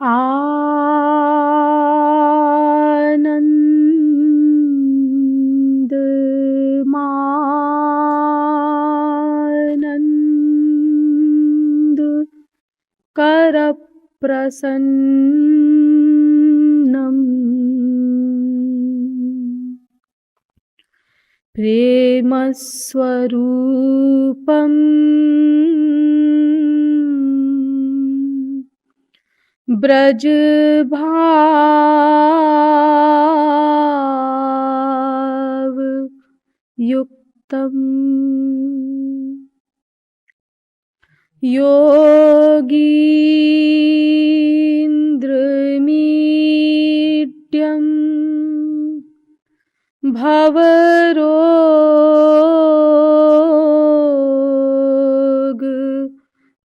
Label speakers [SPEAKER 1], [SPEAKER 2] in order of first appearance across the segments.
[SPEAKER 1] आनंद मानंद कर प्रसन्नम प्रेम स्वरूपम ब्रज भाव युक्तम योगीन्द्रमीड्यम भवरोग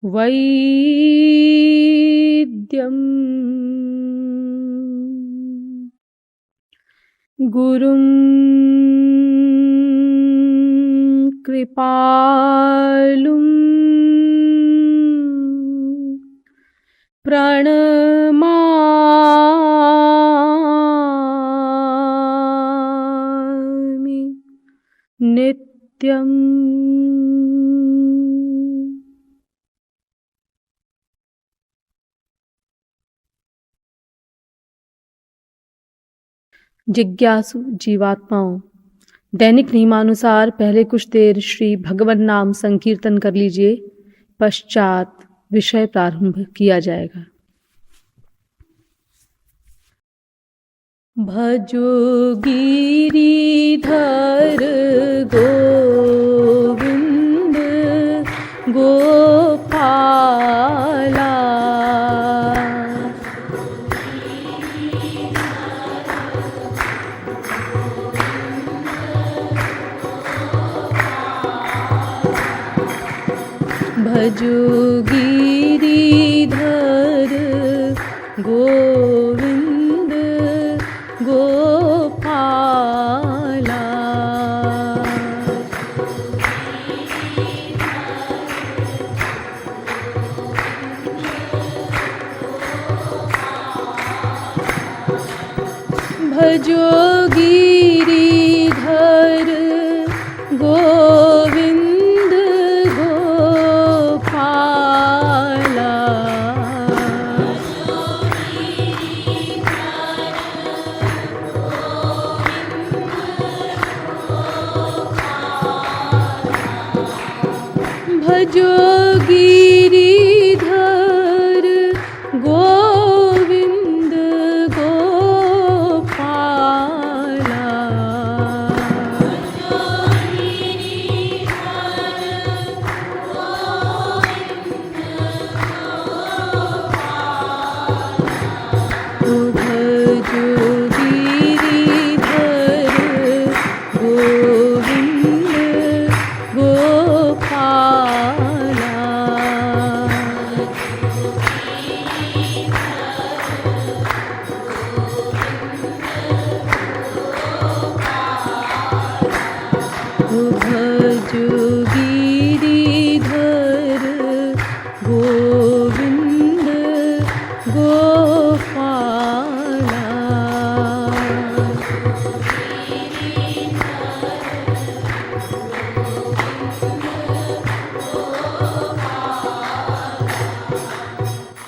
[SPEAKER 1] वैद्यम गुरुं कृपालुं प्रणमामि नित्यम्। जिज्ञासु जीवात्माओं, दैनिक नियमानुसार पहले कुछ देर श्री भगवन नाम संकीर्तन कर लीजिए, पश्चात विषय प्रारंभ किया जाएगा। भजो गिरिधर गोविंद गोपाला, भजो गिरिधर गोविंद गोपाला, भजो गिरिधर गोविंद गोपाला, भजो गिरिधर गोविंद गोपाला, भजो गिरिधर गोविंद गोपाला, भजो गिरिधर गोविंद गोपाला।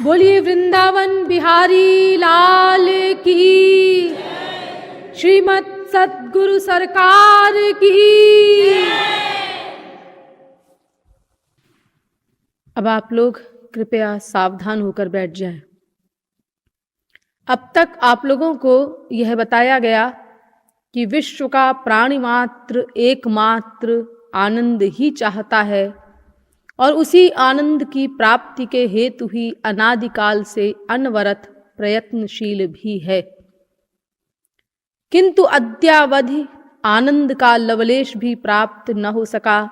[SPEAKER 1] बोलिए वृंदावन बिहारी लाल की, श्रीमद् सद्गुरु सरकार की। अब आप लोग कृपया सावधान होकर बैठ जाएं। अब तक आप लोगों को यह बताया गया कि विश्व का प्राणी मात्र एकमात्र आनंद ही चाहता है और उसी आनंद की प्राप्ति के हेतु ही अनादिकाल से अनवरत प्रयत्नशील भी है, किंतु अद्यावधि आनंद का लवलेश भी प्राप्त न हो सका।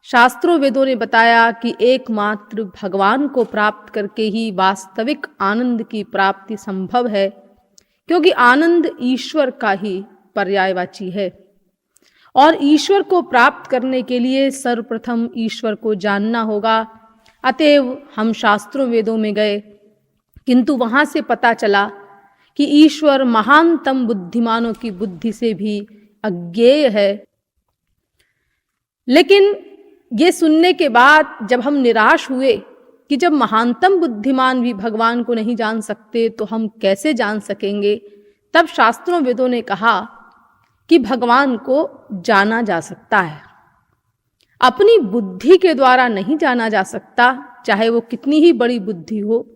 [SPEAKER 1] शास्त्रों वेदों ने बताया कि एकमात्र भगवान को प्राप्त करके ही वास्तविक आनंद की प्राप्ति संभव है, क्योंकि आनंद ईश्वर का ही पर्यायवाची है और ईश्वर को प्राप्त करने के लिए सर्वप्रथम ईश्वर को जानना होगा। अतएव हम शास्त्रों वेदों में गए किंतु वहां से पता चला कि ईश्वर महानतम बुद्धिमानों की बुद्धि से भी अज्ञेय है। लेकिन ये सुनने के बाद जब हम निराश हुए कि जब महानतम बुद्धिमान भी भगवान को नहीं जान सकते तो हम कैसे जान सकेंगे, तब शास्त्रों वेदों ने कहा कि भगवान को जाना जा सकता है। अपनी बुद्धि के द्वारा नहीं जाना जा सकता, चाहे वो कितनी ही बड़ी बुद्धि हो,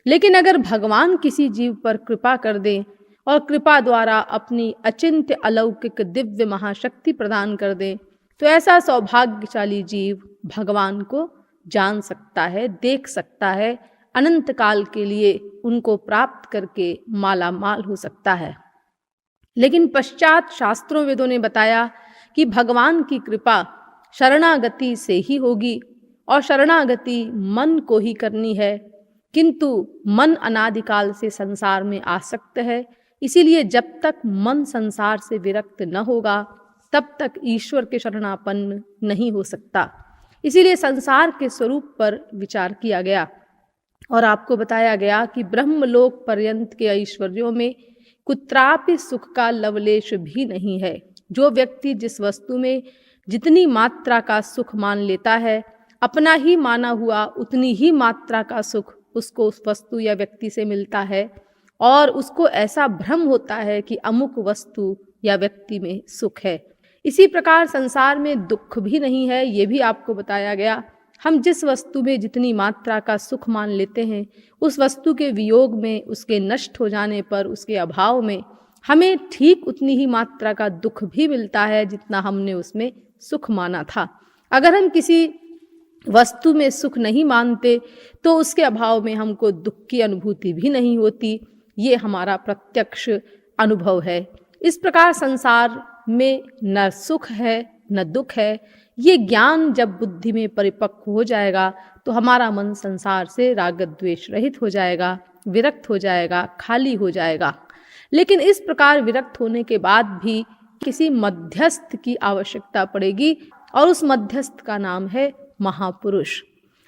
[SPEAKER 1] लेकिन अगर भगवान किसी जीव पर कृपा कर दें और कृपा द्वारा अपनी अचिंत्य अलौकिक दिव्य महाशक्ति प्रदान कर दें, तो ऐसा सौभाग्यशाली जीव भगवान को जान सकता है, देख सकता है, अनंत काल के लिए उनको प्राप्त करके माला माल हो सकता है। लेकिन पश्चात शास्त्रों वेदों ने बताया कि भगवान की कृपा शरणागति से ही होगी और शरणागति मन को ही करनी है, किंतु मन अनादिकाल से संसार में आसक्त है। इसीलिए जब तक मन संसार से विरक्त न होगा तब तक ईश्वर के शरणापन्न नहीं हो सकता। इसीलिए संसार के स्वरूप पर विचार किया गया और आपको बताया गया कि ब्रह्मलोक पर्यंत के ऐश्वर्यों में कुत्रापि सुख का लवलेश भी नहीं है। जो व्यक्ति जिस वस्तु में जितनी मात्रा का सुख मान लेता है, अपना ही माना हुआ उतनी ही मात्रा का सुख उसको उस वस्तु या व्यक्ति से मिलता है और उसको ऐसा भ्रम होता है कि अमुक वस्तु या व्यक्ति में सुख है। इसी प्रकार संसार में दुख भी नहीं है, ये भी आपको बताया गया। हम जिस वस्तु में जितनी मात्रा का सुख मान लेते हैं, उस वस्तु के वियोग में, उसके नष्ट हो जाने पर, उसके अभाव में हमें ठीक उतनी ही मात्रा का दुख भी मिलता है जितना हमने उसमें सुख माना था। अगर हम किसी वस्तु में सुख नहीं मानते तो उसके अभाव में हमको दुख की अनुभूति भी नहीं होती। ये हमारा प्रत्यक्ष अनुभव है। इस प्रकार संसार में न सुख है न दुख है। ये ज्ञान जब बुद्धि में परिपक्व हो जाएगा तो हमारा मन संसार से राग द्वेष रहित हो जाएगा, विरक्त हो जाएगा, खाली हो जाएगा। लेकिन इस प्रकार विरक्त होने के बाद भी किसी मध्यस्थ की आवश्यकता पड़ेगी और उस मध्यस्थ का नाम है महापुरुष।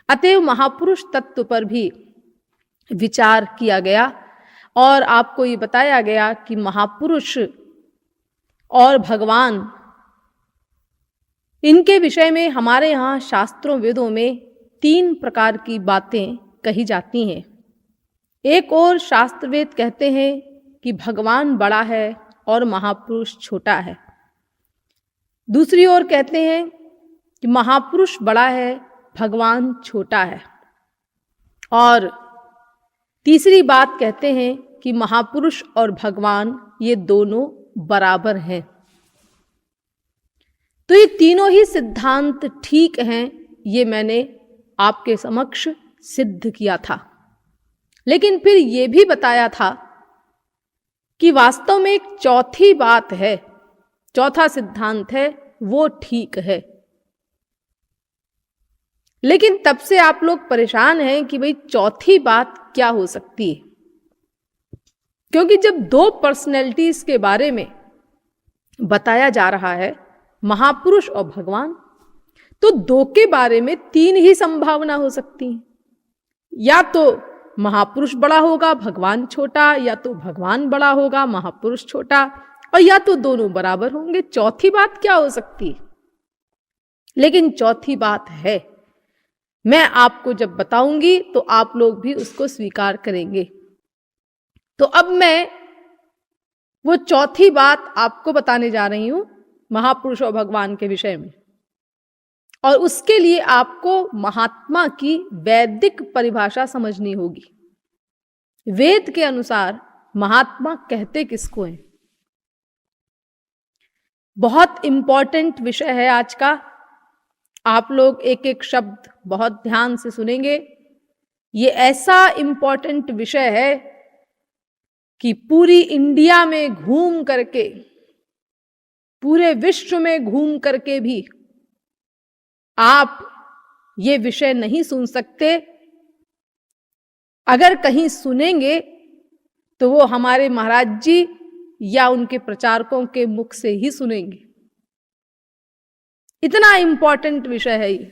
[SPEAKER 1] अतएव महापुरुष तत्व पर भी विचार किया गया और आपको ये बताया गया कि महापुरुष और भगवान, इनके विषय में हमारे यहाँ शास्त्रों वेदों में 3 प्रकार की बातें कही जाती हैं। एक और शास्त्रवेद कहते हैं कि भगवान बड़ा है और महापुरुष छोटा है। दूसरी ओर कहते हैं कि महापुरुष बड़ा है, भगवान छोटा है। और तीसरी बात कहते हैं कि महापुरुष और भगवान ये दोनों बराबर हैं। तो ये तीनों ही सिद्धांत ठीक हैं, ये मैंने आपके समक्ष सिद्ध किया था। लेकिन फिर ये भी बताया था कि वास्तव में एक चौथी बात है, चौथा सिद्धांत है, वो ठीक है। लेकिन तब से आप लोग परेशान हैं कि भाई चौथी बात क्या हो सकती है, क्योंकि जब 2 पर्सनैलिटीज के बारे में बताया जा रहा है, महापुरुष और भगवान, तो 2 के बारे में 3 ही संभावना हो सकती है। या तो महापुरुष बड़ा होगा, भगवान छोटा, या तो भगवान बड़ा होगा, महापुरुष छोटा, और या तो दोनों बराबर होंगे। चौथी बात क्या हो सकती है? लेकिन चौथी बात है, मैं आपको जब बताऊंगी तो आप लोग भी उसको स्वीकार करेंगे। तो अब मैं वो चौथी बात आपको बताने जा रही हूं महापुरुष और भगवान के विषय में, और उसके लिए आपको महात्मा की वैदिक परिभाषा समझनी होगी। वेद के अनुसार महात्मा कहते किसको हैं? बहुत इंपॉर्टेंट विषय है आज का। आप लोग एक एक शब्द बहुत ध्यान से सुनेंगे। ये ऐसा इंपॉर्टेंट विषय है कि पूरी इंडिया में घूम करके, पूरे विश्व में घूम करके भी आप ये विषय नहीं सुन सकते। अगर कहीं सुनेंगे तो वो हमारे महाराज जी या उनके प्रचारकों के मुख से ही सुनेंगे। इतना इंपॉर्टेंट विषय है ये।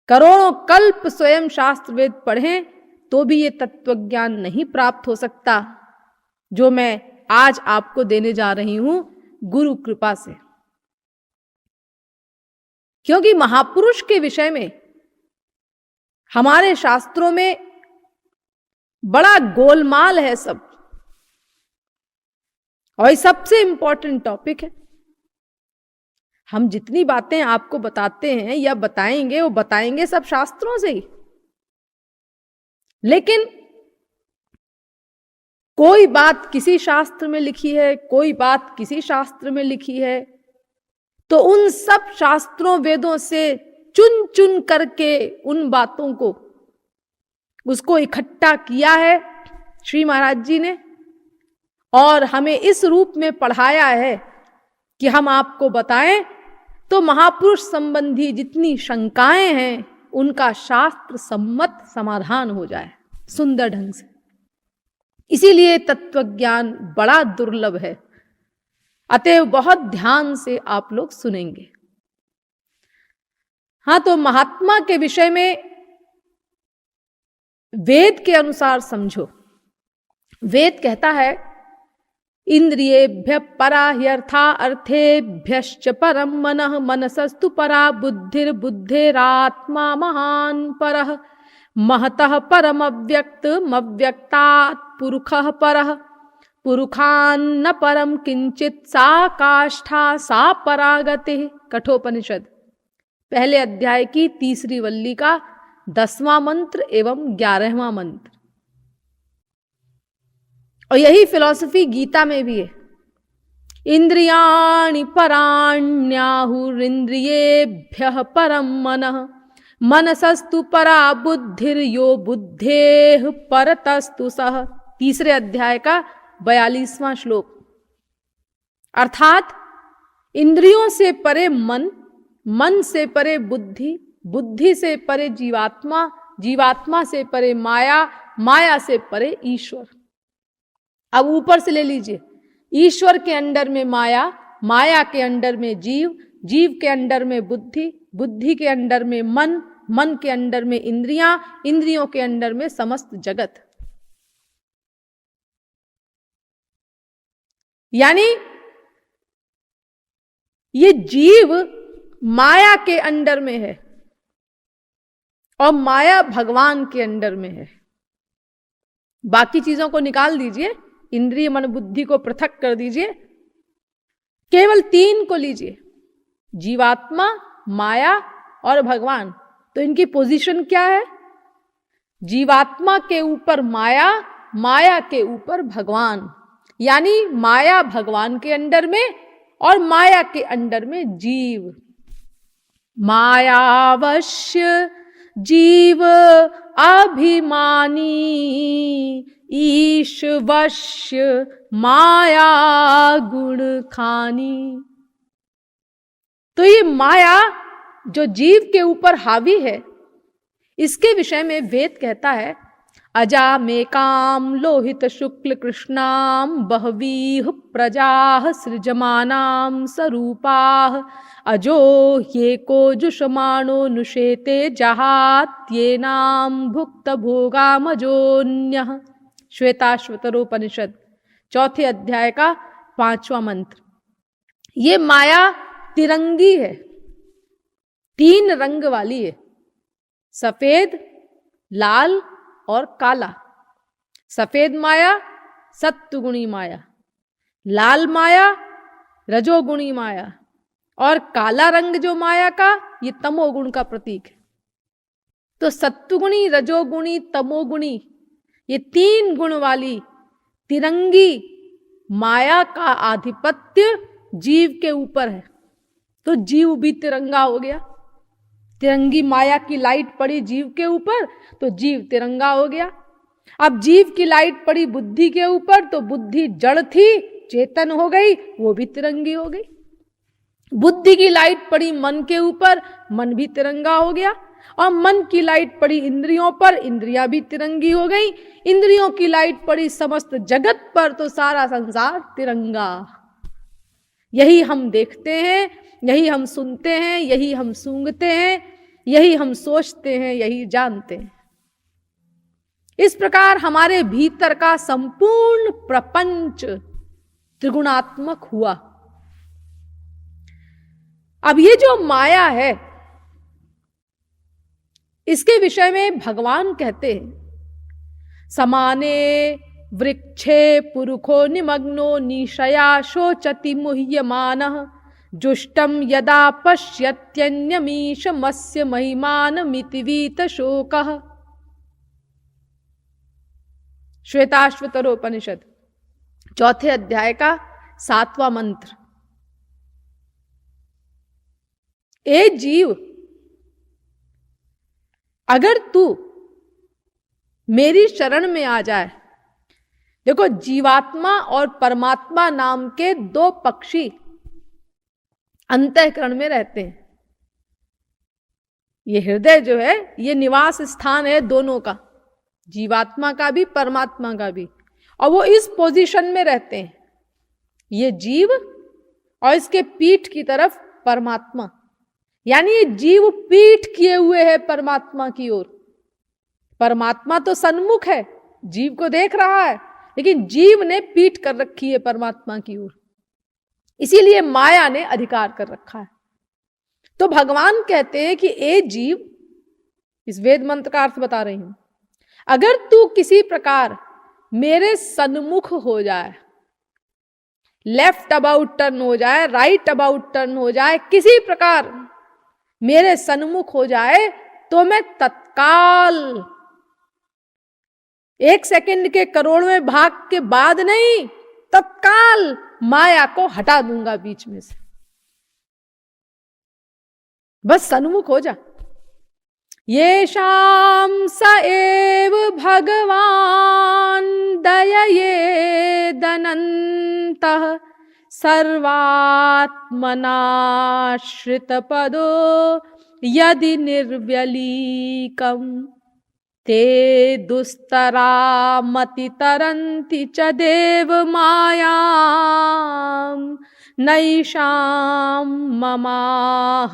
[SPEAKER 1] करोड़ों कल्प स्वयं शास्त्र वेद पढ़ें तो भी ये तत्व ज्ञान नहीं प्राप्त हो सकता जो मैं आज आपको देने जा रही हूं गुरु कृपा से। क्योंकि महापुरुष के विषय में हमारे शास्त्रों में बड़ा गोलमाल है सब, और ये सबसे इंपॉर्टेंट टॉपिक है। हम जितनी बातें आपको बताते हैं या बताएंगे, वो बताएंगे सब शास्त्रों से ही, लेकिन कोई बात किसी शास्त्र में लिखी है, कोई बात किसी शास्त्र में लिखी है, तो उन सब शास्त्रों वेदों से चुन चुन करके उन बातों को उसको इकट्ठा किया है श्री महाराज जी ने, और हमें इस रूप में पढ़ाया है कि हम आपको बताएं तो महापुरुष संबंधी जितनी शंकाएं हैं उनका शास्त्र सम्मत समाधान हो जाए सुंदर ढंग से। इसीलिए तत्वज्ञान बड़ा दुर्लभ है, अतएव बहुत ध्यान से आप लोग सुनेंगे। हाँ, तो महात्मा के विषय में वेद के अनुसार समझो। वेद कहता है इंद्रियेभ्य परा ह्यर्था अर्थेभ्यश्च परम मनः मनसस्तु परा बुद्धिर्बुद्धेरात्मा महान परः महतः परम अव्यक्तम् अव्यक्तात् पुरुषः परः पुरुषान्न परम किंचित सा काष्ठा सा परागतिः। कठोपनिषद पहले अध्याय की 3री वल्ली का 10वां मंत्र एवं 11वां मंत्र। और यही फिलॉसफी गीता में भी है। इंद्रियाणि पराण्याहुरिन्द्रियेभ्यः परम मनः मनसस्तु परा बुद्धिर्यो बुद्धेः परतस्तु सः। 3रे अध्याय का 42वां श्लोक। अर्थात इंद्रियों से परे मन, मन से परे बुद्धि, बुद्धि से परे जीवात्मा, जीवात्मा से परे माया, माया से परे ईश्वर। अब ऊपर से ले लीजिए, ईश्वर के अंडर में माया, माया के अंडर में जीव, जीव के अंडर में बुद्धि, बुद्धि के अंडर में मन, मन के अंडर में इंद्रियां, इंद्रियों के अंडर में समस्त जगत। यानी ये जीव माया के अंडर में है और माया भगवान के अंडर में है। बाकी चीजों को निकाल दीजिए, इंद्रिय मन बुद्धि को पृथक कर दीजिए, केवल 3 को लीजिए, जीवात्मा, माया और भगवान। तो इनकी पोजीशन क्या है? जीवात्मा के ऊपर माया, माया के ऊपर भगवान। यानी माया भगवान के अंडर में और माया के अंडर में जीव। मायावश्य जीव अभिमानी ईशवश्य माया गुण खानी। तो ये माया जो जीव के ऊपर हावी है, इसके विषय में वेद कहता है अजामेकाम लोहित शुक्ल कृष्णाम बहवीह प्रजाः सृजमानाम स्वरूपाः अजो ये को जुषमाणो नुषेते जहात्येनाम भुक्त भोगामजोन्यः। श्वेताश्वतरोपनिषद 4थे अध्याय का 5वां मंत्र। ये माया तिरंगी है, 3 रंग वाली है, सफेद, लाल और काला। सफेद माया सत्वगुणी माया, लाल माया रजोगुणी माया, और काला रंग जो माया का, ये तमोगुण का प्रतीक है। तो सत्वगुणी, रजोगुणी, तमोगुणी, ये 3 गुण वाली तिरंगी माया का आधिपत्य जीव के ऊपर है। तो जीव भी तिरंगा हो गया। तिरंगी माया की लाइट पड़ी जीव के ऊपर तो जीव तिरंगा हो गया। अब जीव की लाइट पड़ी बुद्धि के ऊपर तो बुद्धि जड़ थी, चेतन हो गई, वो भी तिरंगी हो गई। बुद्धि की लाइट पड़ी मन के ऊपर, मन भी तिरंगा हो गया। और मन की लाइट पड़ी इंद्रियों पर, इंद्रियां भी तिरंगी हो गई। इंद्रियों की लाइट पड़ी समस्त जगत पर तो सारा संसार तिरंगा। यही हम देखते हैं, यही हम सुनते हैं, यही हम सूंघते हैं, यही हम सोचते हैं, यही जानते हैं। इस प्रकार हमारे भीतर का संपूर्ण प्रपंच त्रिगुणात्मक हुआ। अब ये जो माया है, इसके विषय में भगवान कहते हैं, समाने वृक्षे पुरुखो निमग्नो निशया शोचति मुह्यमानः जुष्टम यदा पश्यत्यन्यमीशमस्य महिमानमिति वीत शोकः। श्वेताश्वतरोपनिषद 4थे अध्याय का 7वां मंत्र। ए जीव, अगर तू मेरी शरण में आ जाए। देखो, जीवात्मा और परमात्मा नाम के दो पक्षी अंतःकरण में रहते हैं। ये हृदय जो है, ये निवास स्थान है दोनों का, जीवात्मा का भी परमात्मा का भी, और वो इस पोजीशन में रहते हैं, ये जीव और इसके पीठ की तरफ परमात्मा। यानी ये जीव पीठ किए हुए है परमात्मा की ओर। परमात्मा तो सन्मुख है, जीव को देख रहा है, लेकिन जीव ने पीठ कर रखी है परमात्मा की ओर, इसीलिए माया ने अधिकार कर रखा है। तो भगवान कहते हैं कि ए जीव, इस वेद मंत्र का अर्थ बता रही हूं, अगर तू किसी प्रकार मेरे सन्मुख हो जाए, लेफ्ट अबाउट टर्न हो जाए, राइट अबाउट टर्न हो जाए, किसी प्रकार मेरे सन्मुख हो जाए, तो मैं तत्काल 1 सेकंड के करोड़वें भाग के बाद नहीं, तत्काल माया को हटा दूंगा बीच में से। बस सन्मुख हो जा। येषां स एव भगवान दययेदनन्तः सर्वात्मनाश्रितपदो यदि निर्व्यलीकम् ते दुस्तरामतितरन्ति च देव मायां नैषां ममाह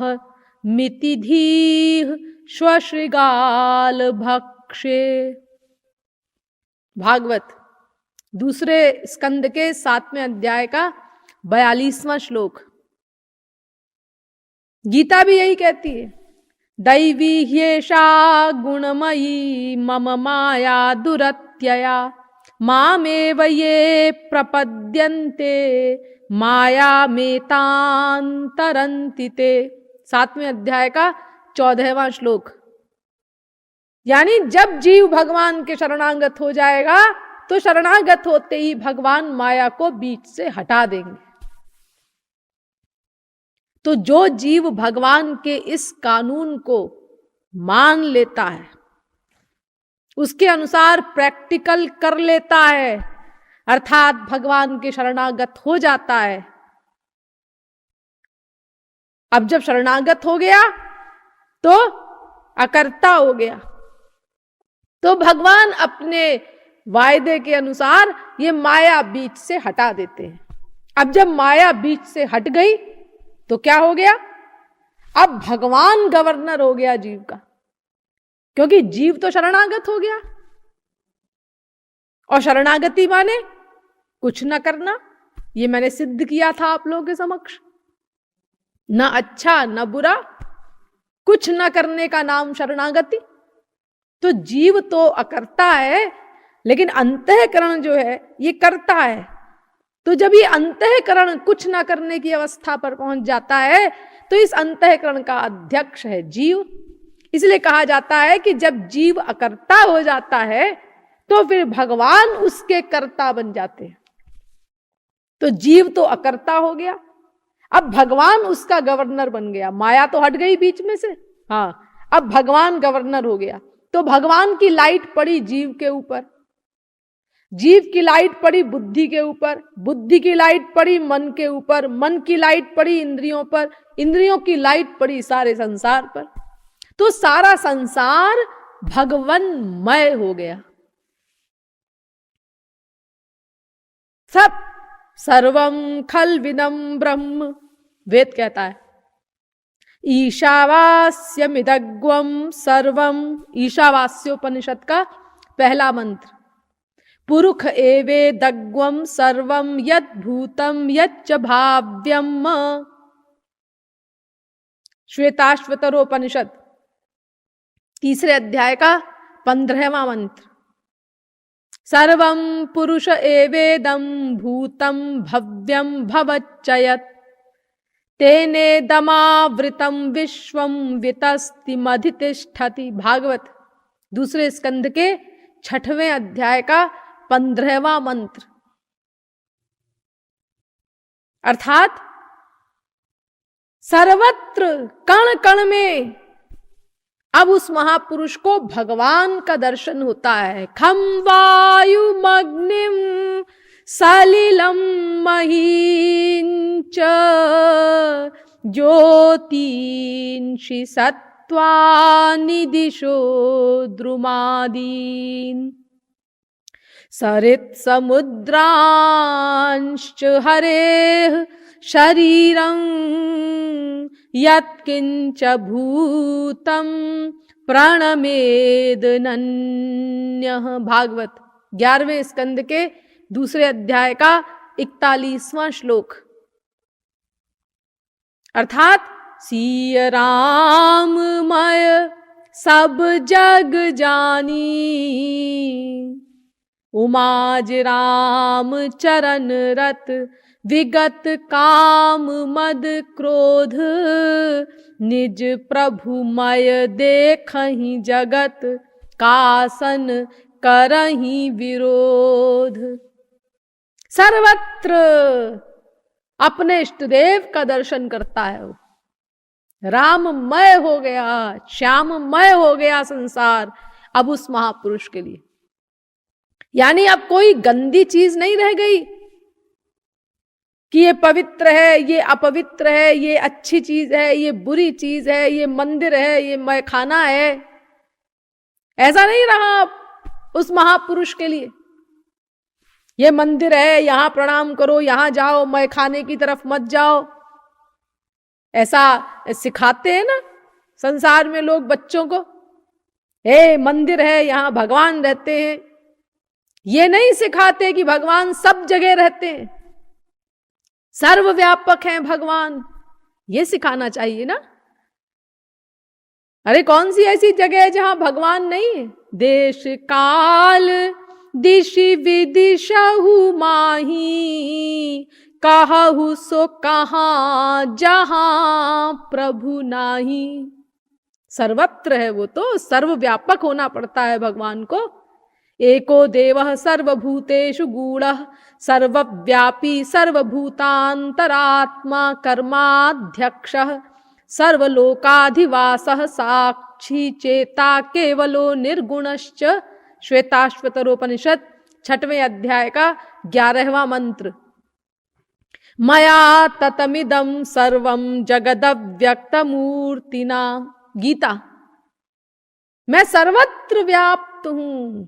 [SPEAKER 1] मिति धीः श्वशृगाल भक्षे। भागवत दूसरे स्कंद के 7वें अध्याय का 42वां श्लोक। गीता भी यही कहती है, दैवी ह्येषा गुणमयी मम माया दुरत्यया मामेव ये प्रपद्यन्ते मायामेतां तरन्ति ते। 7वें अध्याय का 14वां श्लोक। यानी जब जीव भगवान के शरणागत हो जाएगा, तो शरणागत होते ही भगवान माया को बीच से हटा देंगे। तो जो जीव भगवान के इस कानून को मान लेता है, उसके अनुसार प्रैक्टिकल कर लेता है, अर्थात भगवान के शरणागत हो जाता है। अब जब शरणागत हो गया तो अकर्ता हो गया, तो भगवान अपने वायदे के अनुसार ये माया बीच से हटा देते हैं। अब जब माया बीच से हट गई तो क्या हो गया? अब भगवान गवर्नर हो गया जीव का, क्योंकि जीव तो शरणागत हो गया। और शरणागति माने कुछ न करना, ये मैंने सिद्ध किया था आप लोगों के समक्ष। न अच्छा न बुरा, कुछ न करने का नाम शरणागति। तो जीव तो अकर्ता है, लेकिन अंतःकरण जो है ये करता है। तो जब ये अंतःकरण कुछ ना करने की अवस्था पर पहुंच जाता है, तो इस अंतःकरण का अध्यक्ष है जीव। इसलिए कहा जाता है कि जब जीव अकर्ता हो जाता है, तो फिर भगवान उसके कर्ता बन जाते हैं। तो जीव तो अकर्ता हो गया, अब भगवान उसका गवर्नर बन गया। माया तो हट गई बीच में से, हाँ, अब भगवान गवर्नर हो गया। तो भगवान की लाइट पड़ी जीव के ऊपर, जीव की लाइट पड़ी बुद्धि के ऊपर, बुद्धि की लाइट पड़ी मन के ऊपर, मन की लाइट पड़ी इंद्रियों पर, इंद्रियों की लाइट पड़ी सारे संसार पर। तो सारा संसार भगवन्मय हो गया। सब सर्वं खल्विदं ब्रह्म, वेद कहता है। ईशावास्यमिदग्वं सर्वं, ईशावास्योपनिषद का पहला मंत्र, पुरुष एवेदग्वम सर्वम यत् भूतम यच्च भाव्यम। श्वेताश्वतरोपनिषद तीसरे अध्याय का 15वां मंत्र, सर्वं पुरुष एवेदं भूतं भव्यं भवच्चयत् तेनेदमावृतं विश्वं वितस्तिमधितिष्ठति। भागवत दूसरे स्कंद के 6वें अध्याय का 15वां मंत्र। अर्थात सर्वत्र कण कण में अब उस महापुरुष को भगवान का दर्शन होता है। खम वायुमग्निम सलिलम महींच ज्योतिंषि सत्त्वानि दिशो द्रुमादीन् सरित समुद्रांश्च हरेः शरीरं यत्किंच भूतं प्रणमेद नन्यः। भागवत 11वें स्कंद के दूसरे अध्याय का 41वां श्लोक। अर्थात सिय राममय सब जग जानी उमाज राम चरण रत विगत काम मद क्रोध निज प्रभुमय देखहि जगत कासन करहि विरोध। सर्वत्र अपने इष्टदेव का दर्शन करता है वो। राममय हो गया, श्याममय हो गया संसार अब उस महापुरुष के लिए। यानी अब कोई गंदी चीज नहीं रह गई कि ये पवित्र है, ये अपवित्र है, ये अच्छी चीज है, ये बुरी चीज है, ये मंदिर है, ये मैखाना है। ऐसा नहीं रहा उस महापुरुष के लिए। ये मंदिर है, यहां प्रणाम करो, यहां जाओ, मैखाने की तरफ मत जाओ। ऐसा सिखाते हैं ना संसार में लोग बच्चों को, हे मंदिर है, यहां भगवान रहते हैं। ये नहीं सिखाते कि भगवान सब जगह रहते हैं, सर्वव्यापक हैं भगवान। ये सिखाना चाहिए ना। अरे कौन सी ऐसी जगह है जहां भगवान नहीं है? देश काल दिशि विदिशहु माही कहहु सो कहां जहां प्रभु नाही। सर्वत्र है वो, तो सर्वव्यापक होना पड़ता है भगवान को। एको देवः सर्वभूतेषु गूढ़ः सर्वव्यापी सर्वभूतांतरात्मा कर्माध्यक्षः सर्वलोकाधिवासः साक्षी चेता केवलो निर्गुणश्च। श्वेताश्वतरोपनिषद 6वें अध्याय का 11वां मंत्र। मया ततमिदं सर्वं जगदव्यक्तमूर्तिना। गीता, मैं सर्वत्र व्याप्त हूं।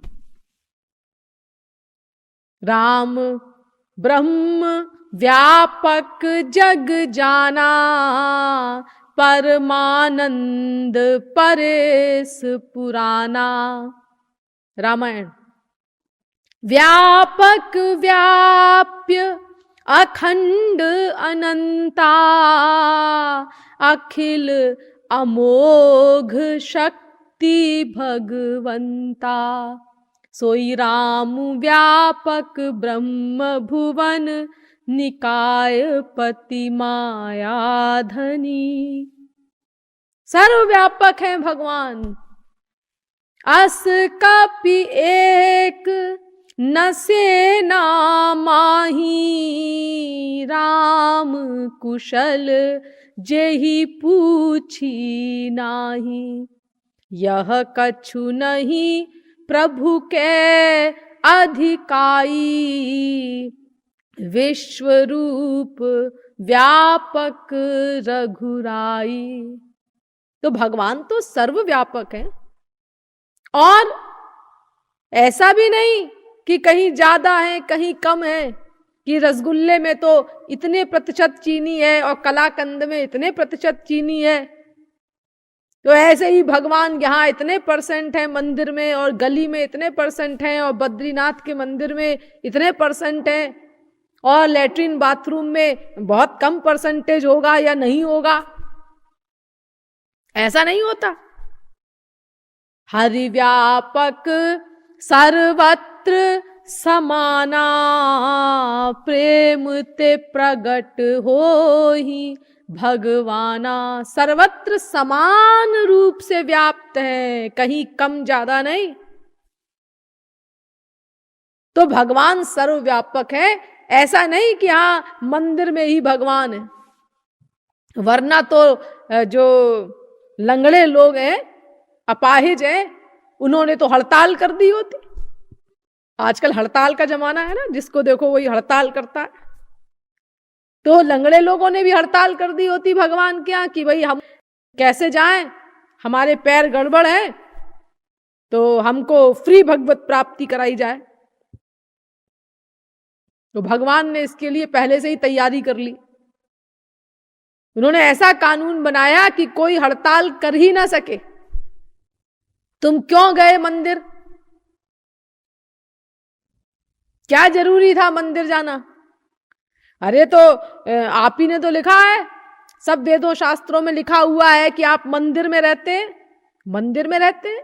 [SPEAKER 1] राम ब्रह्म व्यापक जग जाना परमानंद परेश पुराना। रामायण। व्यापक व्याप्य अखंड अनंता अखिल अमोघ शक्ति भगवंता। सोई राम व्यापक ब्रह्म भुवन निकाय पति मायाधनी। सर्वव्यापक है भगवान। अस कपि एक न सेना माही राम कुशल जेहि पूछी नाही। यह कछु नहीं प्रभु के अधिकाई विश्व रूप व्यापक रघुराई। तो भगवान तो सर्वव्यापक है। और ऐसा भी नहीं कि कहीं ज्यादा है कहीं कम है, कि रसगुल्ले में तो इतने प्रतिशत चीनी है और कलाकंद में इतने प्रतिशत चीनी है। तो ऐसे ही भगवान यहाँ इतने % है मंदिर में, और गली में इतने % हैं, और बद्रीनाथ के मंदिर में इतने % हैं, और लेटरिन बाथरूम में बहुत कम % होगा या नहीं होगा। ऐसा नहीं होता। हरि व्यापक सर्वत्र समाना, प्रेम ते प्रगट होहि भगवाना। सर्वत्र समान रूप से व्याप्त है, कहीं कम ज्यादा नहीं। तो भगवान सर्वव्यापक है। ऐसा नहीं कि हाँ मंदिर में ही भगवान है, वरना तो जो लंगड़े लोग हैं, अपाहिज हैं, उन्होंने तो हड़ताल कर दी होती। आजकल हड़ताल का जमाना है ना, जिसको देखो वही हड़ताल करता है। तो लंगड़े लोगों ने भी हड़ताल कर दी होती भगवान के यहाँ कि भाई हम कैसे जाएं, हमारे पैर गड़बड़ है, तो हमको फ्री भगवत प्राप्ति कराई जाए। तो भगवान ने इसके लिए पहले से ही तैयारी कर ली। उन्होंने ऐसा कानून बनाया कि कोई हड़ताल कर ही ना सके। तुम क्यों गए मंदिर? क्या जरूरी था मंदिर जाना? अरे तो आप ही ने तो लिखा है, सब वेदों शास्त्रों में लिखा हुआ है कि आप मंदिर में रहते हैं, मंदिर में रहते हैं।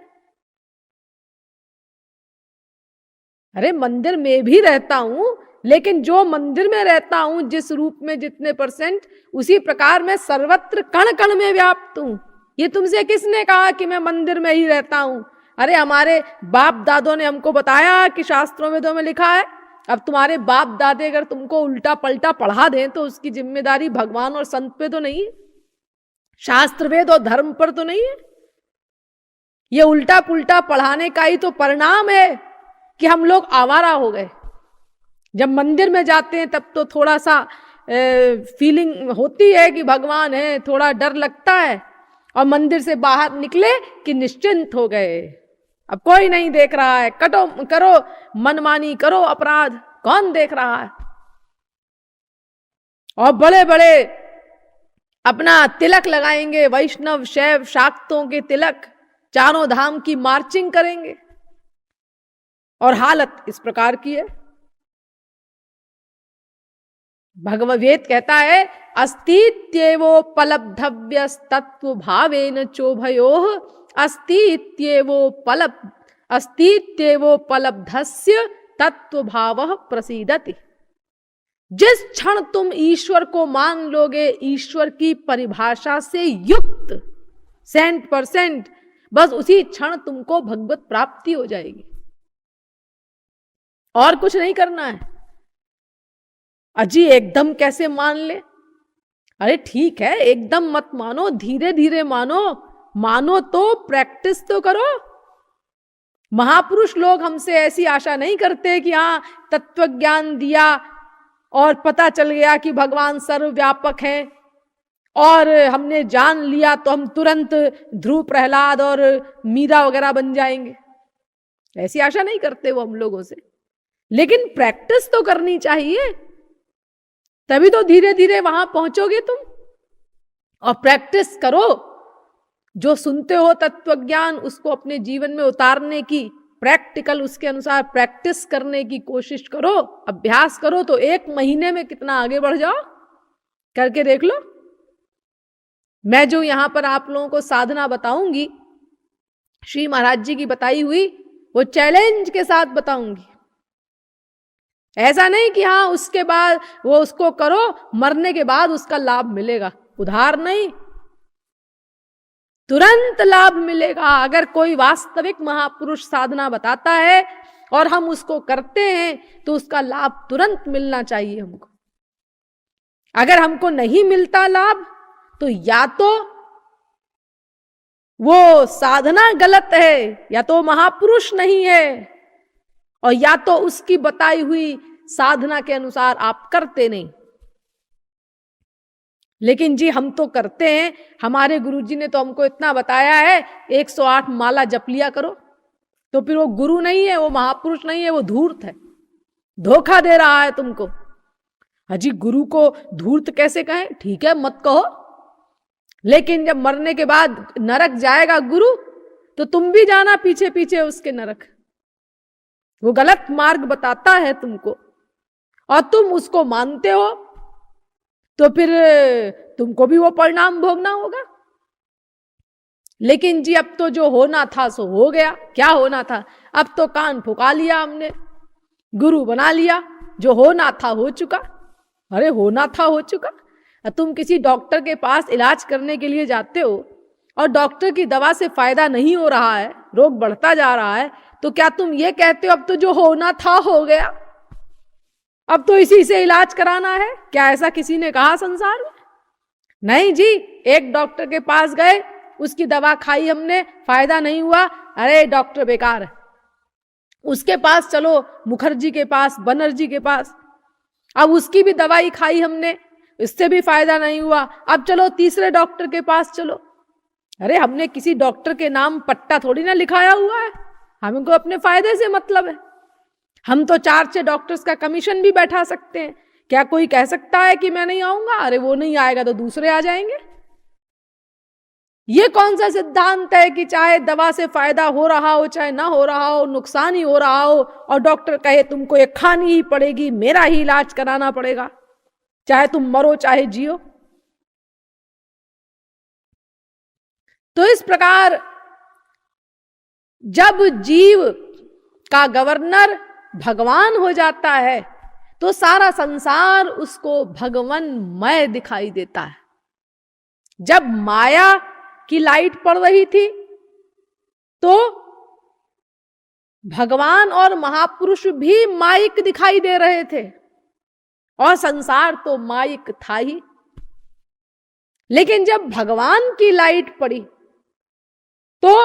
[SPEAKER 1] अरे मंदिर में भी रहता हूं, लेकिन जो मंदिर में रहता हूं जिस रूप में जितने %, उसी प्रकार मैं सर्वत्र कण कण में व्याप्त हूं। ये तुमसे किसने कहा कि मैं मंदिर में ही रहता हूं? अरे हमारे बाप दादों ने हमको बताया कि शास्त्रों वेदों में लिखा है। अब तुम्हारे बाप दादे अगर तुमको उल्टा पलटा पढ़ा दें तो उसकी जिम्मेदारी भगवान और संत पे तो नहीं है, शास्त्र वेद और धर्म पर तो नहीं है। ये उल्टा पुल्टा पढ़ाने का ही तो परिणाम है कि हम लोग आवारा हो गए। जब मंदिर में जाते हैं तब तो थोड़ा सा फीलिंग होती है कि भगवान है, थोड़ा डर लगता है, और मंदिर से बाहर निकले कि निश्चिंत हो गए, अब कोई नहीं देख रहा है, करो मनमानी, करो अपराध, कौन देख रहा है। और बड़े बड़े अपना तिलक लगाएंगे, वैष्णव शैव शाक्तों के तिलक, चारों धाम की मार्चिंग करेंगे, और हालत इस प्रकार की है। भगवद वेद कहता है अस्तित्वोपलब्धव्य तत्व भावेन चोभयोः अस्तित्वोपलब्धस्य तत्व भावः प्रसीदति। जिस क्षण तुम ईश्वर को मान लोगे ईश्वर की परिभाषा से युक्त 100%, बस उसी क्षण तुमको भगवत प्राप्ति हो जाएगी, और कुछ नहीं करना है। अजी एकदम कैसे मान ले? अरे ठीक है, एकदम मत मानो, धीरे धीरे मानो, मानो तो प्रैक्टिस तो करो। महापुरुष लोग हमसे ऐसी आशा नहीं करते कि हाँ तत्व ज्ञान दिया और पता चल गया कि भगवान सर्वव्यापक है और हमने जान लिया तो हम तुरंत ध्रुव प्रहलाद और मीरा वगैरह बन जाएंगे। ऐसी आशा नहीं करते वो हम लोगों से, लेकिन प्रैक्टिस तो करनी चाहिए, तभी तो धीरे धीरे वहां पहुंचोगे तुम। और प्रैक्टिस करो, जो सुनते हो तत्व ज्ञान उसको अपने जीवन में उतारने की, प्रैक्टिकल उसके अनुसार प्रैक्टिस करने की कोशिश करो, अभ्यास करो, तो 1 महीने में कितना आगे बढ़ जाओ, करके देख लो। मैं जो यहां पर आप लोगों को साधना बताऊंगी, श्री महाराज जी की बताई हुई, वो चैलेंज के साथ बताऊंगी। ऐसा नहीं कि हाँ उसके बाद वो उसको करो, मरने के बाद उसका लाभ मिलेगा, उधार नहीं, तुरंत लाभ मिलेगा। अगर कोई वास्तविक महापुरुष साधना बताता है और हम उसको करते हैं तो उसका लाभ तुरंत मिलना चाहिए हमको। अगर हमको नहीं मिलता लाभ तो या तो वो साधना गलत है, या तो महापुरुष नहीं है, और या तो उसकी बताई हुई साधना के अनुसार आप करते नहीं। लेकिन जी हम तो करते हैं, हमारे गुरुजी ने तो हमको इतना बताया है 108 माला जप लिया करो। तो फिर वो गुरु नहीं है, वो महापुरुष नहीं है, वो धूर्त है, धोखा दे रहा है तुमको। अजी गुरु को धूर्त कैसे कहें? ठीक है मत कहो, लेकिन जब मरने के बाद नरक जाएगा गुरु, तो तुम भी जाना पीछे पीछे उसके नरक। वो गलत मार्ग बताता है तुमको और तुम उसको मानते हो, तो फिर तुमको भी वो परिणाम भोगना होगा। लेकिन जी अब तो जो होना था सो हो गया। क्या होना था? अब तो कान फुका लिया हमने, गुरु बना लिया। जो होना था हो चुका। अरे होना था हो चुका। तुम किसी डॉक्टर के पास इलाज करने के लिए जाते हो और डॉक्टर की दवा से फायदा नहीं हो रहा है, रोग बढ़ता जा रहा है, तो क्या तुम ये कहते हो अब तो जो होना था हो गया, अब तो इसी से इलाज कराना है? क्या ऐसा किसी ने कहा संसार में? नहीं जी। एक डॉक्टर के पास गए, उसकी दवा खाई हमने, फायदा नहीं हुआ, अरे डॉक्टर बेकार है। उसके पास चलो, मुखर्जी के पास, बनर्जी के पास, अब उसकी भी दवाई खाई हमने, इससे भी फायदा नहीं हुआ, अब चलो तीसरे डॉक्टर के पास चलो। अरे हमने किसी डॉक्टर के नाम पट्टा थोड़ी ना लिखाया हुआ है, हमको अपने फायदे से मतलब है। हम तो 4-6 डॉक्टर्स का कमीशन भी बैठा सकते हैं। क्या कोई कह सकता है कि मैं नहीं आऊंगा? अरे वो नहीं आएगा तो दूसरे आ जाएंगे। ये कौन सा सिद्धांत है कि चाहे दवा से फायदा हो रहा हो चाहे ना हो रहा हो, नुकसान ही हो रहा हो, और डॉक्टर कहे तुमको ये खानी ही पड़ेगी, मेरा ही इलाज कराना पड़ेगा, चाहे तुम मरो चाहे जियो। तो इस प्रकार जब जीव का गवर्नर भगवान हो जाता है तो सारा संसार उसको भगवनमय दिखाई देता है। जब माया की लाइट पड़ रही थी तो भगवान और महापुरुष भी माइक दिखाई दे रहे थे, और संसार तो माइक था ही। लेकिन जब भगवान की लाइट पड़ी तो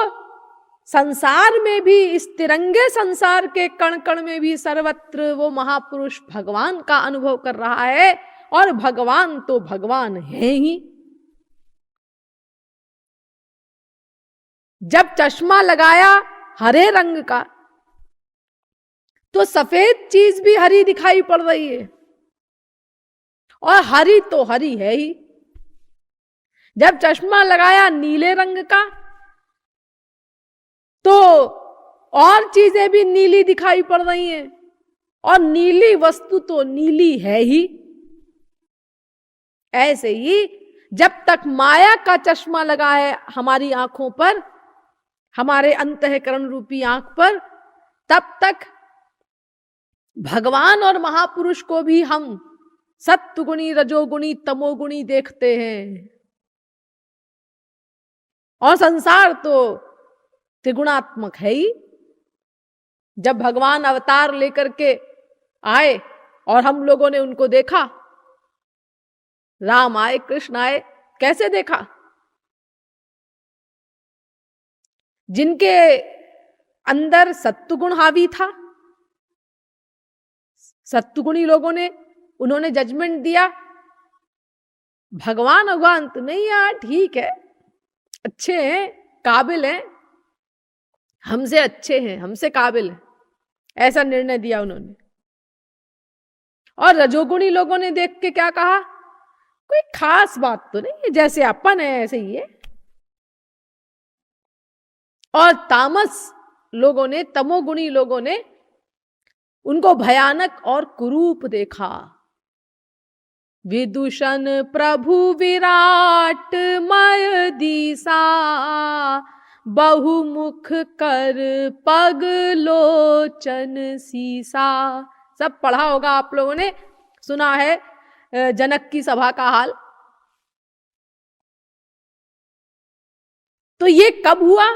[SPEAKER 1] संसार में भी, इस तिरंगे संसार के कण कण में भी सर्वत्र वो महापुरुष भगवान का अनुभव कर रहा है, और भगवान तो भगवान है ही। जब चश्मा लगाया हरे रंग का तो सफेद चीज भी हरी दिखाई पड़ रही है, और हरी तो हरी है ही। जब चश्मा लगाया नीले रंग का तो और चीजें भी नीली दिखाई पड़ रही हैं, और नीली वस्तु तो नीली है ही। ऐसे ही जब तक माया का चश्मा लगा है हमारी आंखों पर, हमारे अंतःकरण रूपी आंख पर, तब तक भगवान और महापुरुष को भी हम सत्वगुणी, रजोगुणी, तमोगुणी देखते हैं, और संसार तो त्रिगुणात्मक है ही। जब भगवान अवतार लेकर के आए और हम लोगों ने उनको देखा, राम आए, कृष्ण आए, कैसे देखा? जिनके अंदर सत्वगुण हावी था, सत्वगुणी लोगों ने, उन्होंने जजमेंट दिया, भगवान भगवान तो नहीं यार, ठीक है, अच्छे हैं, काबिल हैं, हमसे अच्छे हैं, हमसे काबिल हैं, ऐसा निर्णय दिया उन्होंने। और रजोगुणी लोगों ने देख के क्या कहा? कोई खास बात तो नहीं है, जैसे अपन है ऐसे ही है। और तामस लोगों ने, तमोगुणी लोगों ने उनको भयानक और कुरूप देखा। विदूषण प्रभु विराट मय दिशा, बहुमुख कर पग लोचन सीसा। सब पढ़ा होगा आप लोगों ने, सुना है जनक की सभा का हाल। तो ये कब हुआ?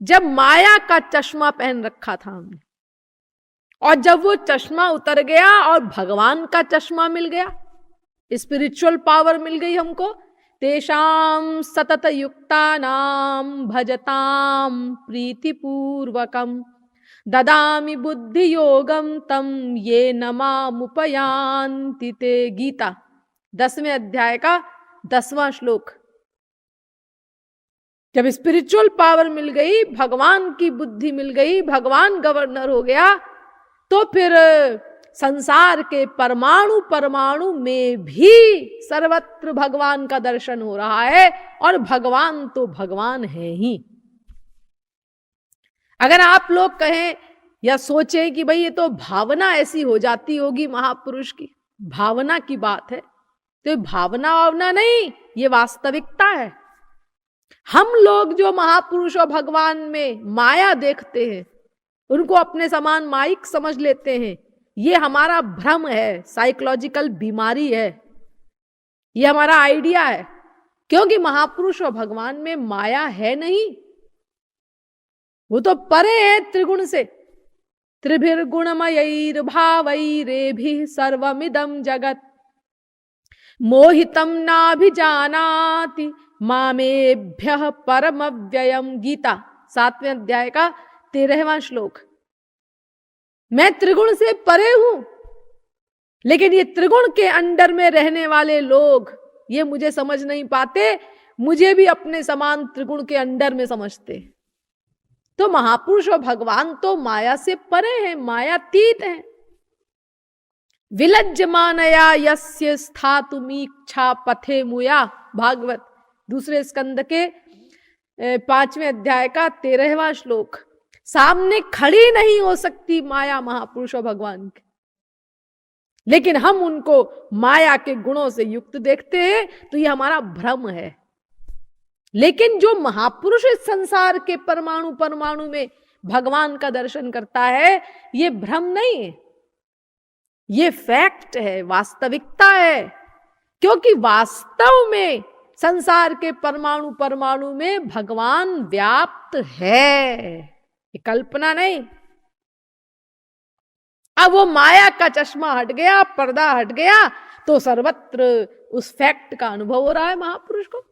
[SPEAKER 1] जब माया का चश्मा पहन रखा था हमने, और जब वो चश्मा उतर गया और भगवान का चश्मा मिल गया, स्पिरिचुअल पावर मिल गई हमको। तेषाम सतत युक्तानाम भजताम प्रीतिपूर्वकम ददामि बुद्धि योगम तम ये नमामुपयान्ति ते। गीता 10वें अध्याय का 10वां श्लोक। जब स्पिरिचुअल पावर मिल गई, भगवान की बुद्धि मिल गई, भगवान गवर्नर हो गया, तो फिर संसार के परमाणु परमाणु में भी सर्वत्र भगवान का दर्शन हो रहा है, और भगवान तो भगवान है ही। अगर आप लोग कहें या सोचें कि भाई ये तो भावना ऐसी हो जाती होगी महापुरुष की, भावना की बात है, तो ये भावना भावना नहीं, ये वास्तविकता है। हम लोग जो महापुरुष और भगवान में माया देखते हैं, उनको अपने समान माइक समझ लेते हैं, ये हमारा भ्रम है, साइकोलॉजिकल बीमारी है, ये हमारा आइडिया है। क्योंकि महापुरुष और भगवान में माया है नहीं, वो तो परे है त्रिगुण से। त्रिभिर्गुणमयैर भावैरेभिः सर्वमिदं जगत् मोहितं नाभिजानाति मामेभ्यः परमव्ययम्। गीता 7वें अध्याय का 13वां श्लोक। मैं त्रिगुण से परे हूं, लेकिन ये त्रिगुण के अंडर में रहने वाले लोग ये मुझे समझ नहीं पाते, मुझे भी अपने समान त्रिगुण के अंडर में समझते। तो महापुरुष और भगवान तो माया से परे हैं, मायातीत हैं। विलज्जमानया यस्य स्थातुमीच्छा पथे मुया, भागवत 2 स्कंद के 5वें अध्याय का 13वां श्लोक। सामने खड़ी नहीं हो सकती माया महापुरुष और भगवान के, लेकिन हम उनको माया के गुणों से युक्त देखते हैं, तो ये हमारा भ्रम है। लेकिन जो महापुरुष इस संसार के परमाणु परमाणु में भगवान का दर्शन करता है, ये भ्रम नहीं है, ये फैक्ट है, वास्तविकता है। क्योंकि वास्तव में संसार के परमाणु परमाणु में भगवान व्याप्त है, ये कल्पना नहीं। अब वो माया का चश्मा हट गया, पर्दा हट गया, तो सर्वत्र उस फैक्ट का अनुभव हो रहा है महापुरुष को।